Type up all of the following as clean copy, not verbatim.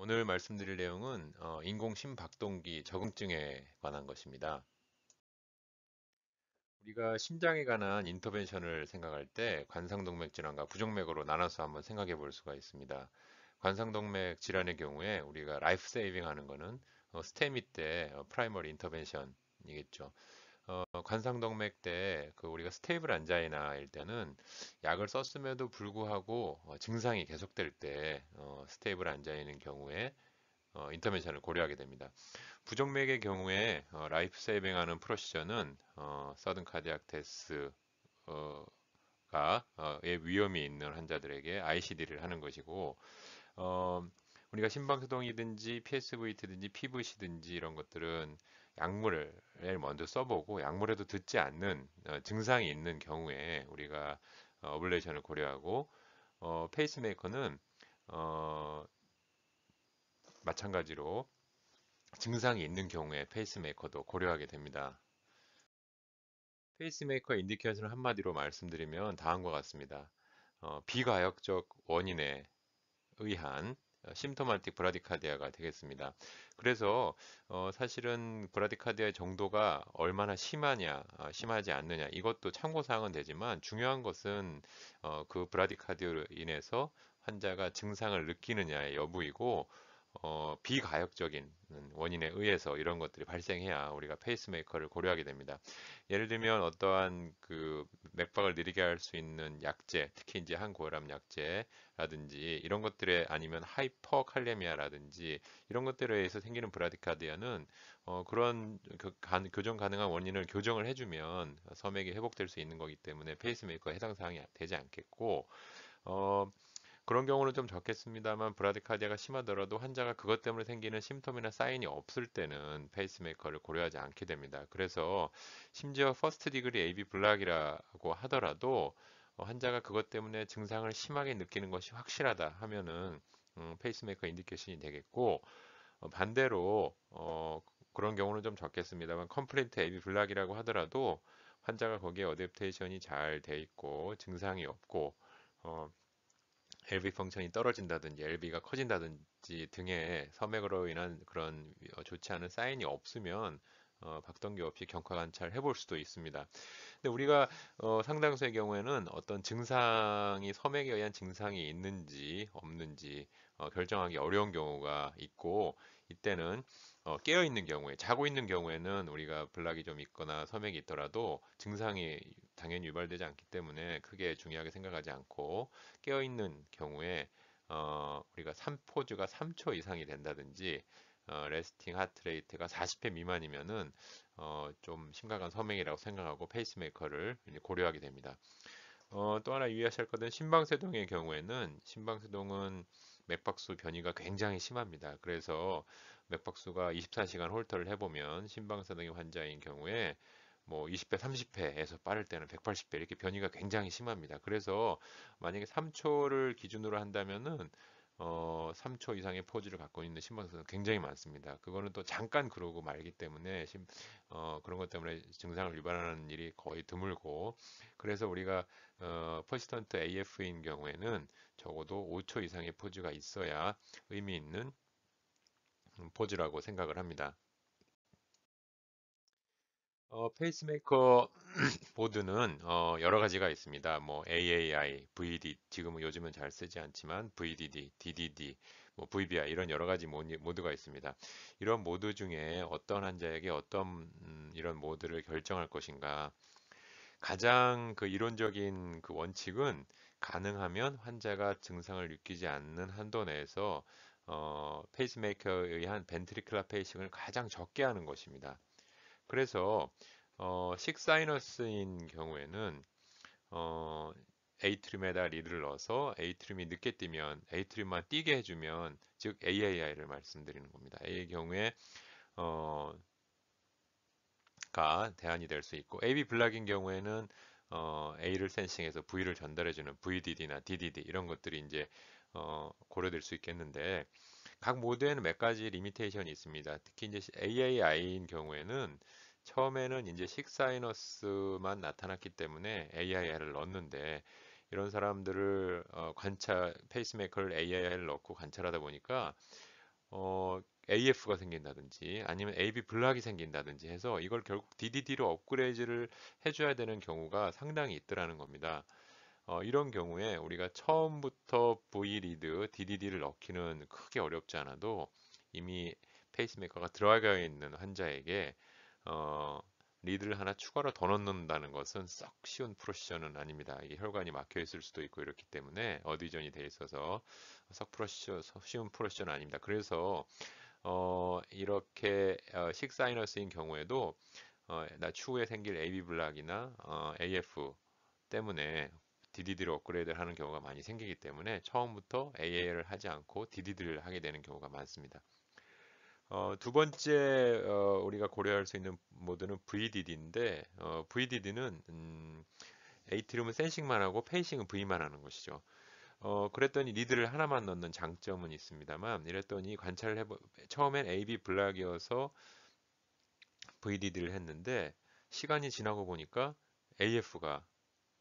오늘 말씀드릴 내용은 인공 심박동기 적응증에 관한 것입니다. 우리가 심장에 관한 인터벤션을 생각할 때 관상동맥 질환과 부정맥으로 나눠서 한번 생각해 볼 수가 있습니다. 관상동맥 질환의 경우에 우리가 라이프 세이빙 하는 거는 스테미 때 프라이머리 인터벤션이겠죠. 관상동맥 때 우리가 스테이블 안자이나일 때는 약을 썼음에도 불구하고 증상이 계속될 때 스테이블 안자인인 경우에 인터벤션을 고려하게 됩니다. 부정맥의 경우에 라이프 세이빙하는 프로시저는 서든 카디악 데스가 의 위험이 있는 환자들에게 ICD를 하는 것이고 어, 우리가 심방소동이든지 PSVT든지 PVC든지 이런 것들은 약물을 먼저 써보고 약물에도 듣지 않는 증상이 있는 경우에 우리가 어블레이션을 고려하고 페이스메이커는 어, 마찬가지로 증상이 있는 경우에 페이스메이커도 고려하게 됩니다. 페이스메이커 인디케이션을 한마디로 말씀드리면 다음과 같습니다. 비가역적 원인에 의한 심토마틱 브라디카디아가 되겠습니다. 그래서 사실은 브라디카디아의 정도가 얼마나 심하냐, 심하지 않느냐 이것도 참고사항은 되지만 중요한 것은 그 브라디카디아로 인해서 환자가 증상을 느끼느냐의 여부이고 비가역적인 원인에 의해서 이런 것들이 발생해야 우리가 페이스메이커를 고려하게 됩니다. 예를 들면 어떠한 그 맥박을 느리게 할 수 있는 약제, 특히 이제 항고혈압 약제라든지 이런 것들에 아니면 하이퍼칼레미아라든지 이런 것들에 의해서 생기는 브라디카디아는 그런 교정 가능한 원인을 교정을 해주면 섬액이 회복될 수 있는 거기 때문에 페이스메이커 해당 사항이 되지 않겠고 어, 그런 경우는 좀 적겠습니다만 브라디카디아가 심하더라도 환자가 그것 때문에 생기는 심텀이나 사인이 없을 때는 페이스메이커를 고려하지 않게 됩니다. 그래서 심지어 퍼스트 디그리 AV 블락이라고 하더라도 환자가 그것 때문에 증상을 심하게 느끼는 것이 확실하다 하면은 페이스메이커 인디케이션이 되겠고 반대로 그런 경우는 좀 적겠습니다만 컴플리트 AV 블락이라고 하더라도 환자가 거기에 어댑테이션이 잘 돼 있고 증상이 없고 어, LV 펑션이 떨어진다든지 LV가 커진다든지 등의 섬액으로 인한 그런 좋지 않은 사인이 없으면 박동기 없이 경과 관찰 해볼 수도 있습니다. 근데 우리가 상당수의 경우에는 어떤 증상이 섬액에 의한 증상이 있는지 없는지 결정하기 어려운 경우가 있고 이때는 깨어 있는 경우에 자고 있는 경우에는 우리가 블락이 좀 있거나 섬액이 있더라도 증상이 당연히 유발되지 않기 때문에 크게 중요하게 생각하지 않고 깨어 있는 경우에 우리가 3포즈가 3초 이상이 된다든지 레스팅 하트레이트가 40회 미만이면은 좀 심각한 섬행이라고 생각하고 페이스메이커를 이제 고려하게 됩니다. 또 하나 유의하셔야 할 것은 심방세동의 경우에는 심방세동은 맥박수 변이가 굉장히 심합니다. 그래서 맥박수가 24시간 홀터를 해보면 심방세동의 환자인 경우에 뭐 20배, 30회에서 빠를 때는 180배 이렇게 변이가 굉장히 심합니다. 그래서 만약에 3초를 기준으로 한다면은 3초 이상의 포즈를 갖고 있는 심방선수는 굉장히 많습니다. 그거는 또 잠깐 그러고 말기 때문에 그런 것 때문에 증상을 유발하는 일이 거의 드물고 그래서 우리가 퍼시스턴트 AF인 경우에는 적어도 5초 이상의 포즈가 있어야 의미 있는 포즈라고 생각을 합니다. 페이스메이커 보드는 여러 가지가 있습니다. 뭐 AAI, VD, 지금은 요즘은 잘 쓰지 않지만 VDD, DDD, 뭐 VBI 이런 여러 가지 모드가 있습니다. 이런 모드 중에 어떤 환자에게 어떤 이런 모드를 결정할 것인가? 가장 그 이론적인 그 원칙은 가능하면 환자가 증상을 느끼지 않는 한도 내에서 페이스메이커에 의한 벤트리클라 페이싱을 가장 적게 하는 것입니다. 그래서 식사이너스인 경우에는 어, 에이트림에다 리드를 넣어서 에이트림이 늦게 뛰면 에이트림만 뛰게 해주면 즉 AAI를 말씀드리는 겁니다. A의 경우에 어, 가 대안이 될 수 있고 AB 블락인 경우에는 A를 센싱해서 V를 전달해주는 VDD나 DDD 이런 것들이 이제 고려될 수 있겠는데 각 모드에는 몇 가지 리미테이션이 있습니다. 특히 이제 AAI인 경우에는 처음에는 이제 식사이너스만 나타났기 때문에 AIR을 넣었는데 이런 사람들을 페이스메이커를 AIR을 넣고 관찰하다 보니까 AF가 생긴다든지 아니면 AB 블락이 생긴다든지 해서 이걸 결국 DDD로 업그레이드를 해줘야 되는 경우가 상당히 있더라는 겁니다. 이런 경우에 우리가 처음부터 V리드, DDD를 넣기는 크게 어렵지 않아도 이미 페이스메이커가 들어가 있는 환자에게 어, 리드를 하나 추가로 더 넣는다는 것은 썩 쉬운 프로시저는 아닙니다. 이게 혈관이 막혀 있을 수도 있고 이렇기 때문에 어디전이 돼 있어서 쉬운 프로시저는 아닙니다. 그래서 이렇게 식사이너스인 경우에도 나 추후에 생길 AB 블락이나 AF 때문에 DDD로 업그레이드를 하는 경우가 많이 생기기 때문에 처음부터 AA를 하지 않고 DDD를 하게 되는 경우가 많습니다. 두 번째 우리가 고려할 수 있는 모드는 VDD인데 VDD는 에이트리움은 센싱만 하고 페이싱은 V만 하는 것이죠. 그랬더니 리드를 하나만 넣는 장점은 있습니다만 이랬더니 처음엔 AB 블락이어서 VDD를 했는데 시간이 지나고 보니까 AF가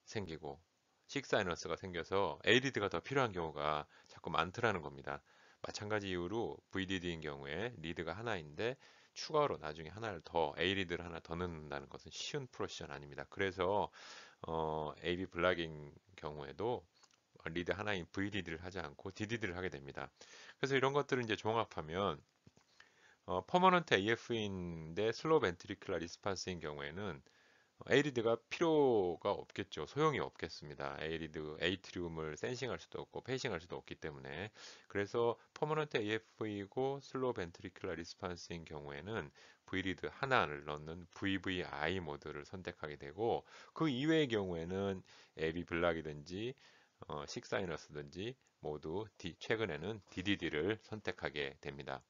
생기고 식사이너스가 생겨서 ADD가 더 필요한 경우가 자꾸 많더라는 겁니다. 마찬가지 이유로 VDD인 경우에 리드가 하나인데 추가로 나중에 하나를 더 A 리드를 하나 더 넣는다는 것은 쉬운 프로시저는 아닙니다. 그래서 AB 블락인 경우에도 리드 하나인 VDD를 하지 않고 DDD를 하게 됩니다. 그래서 이런 것들을 이제 종합하면 퍼머넌트 AF인데 슬로우 벤트리큘러 리스판스인 경우에는 에이리드가 필요가 없겠죠. 소용이 없겠습니다. 에이리드, 에이트리움을 센싱할 수도 없고 페이싱할 수도 없기 때문에. 그래서 퍼머넌트 AF이고 슬로우 벤트리큘러 리스판스인 경우에는 V리드 하나를 넣는 VVI 모드를 선택하게 되고 그 이외의 경우에는 AB 블락이든지 식사이너스든지 모두 최근에는 DDD를 선택하게 됩니다.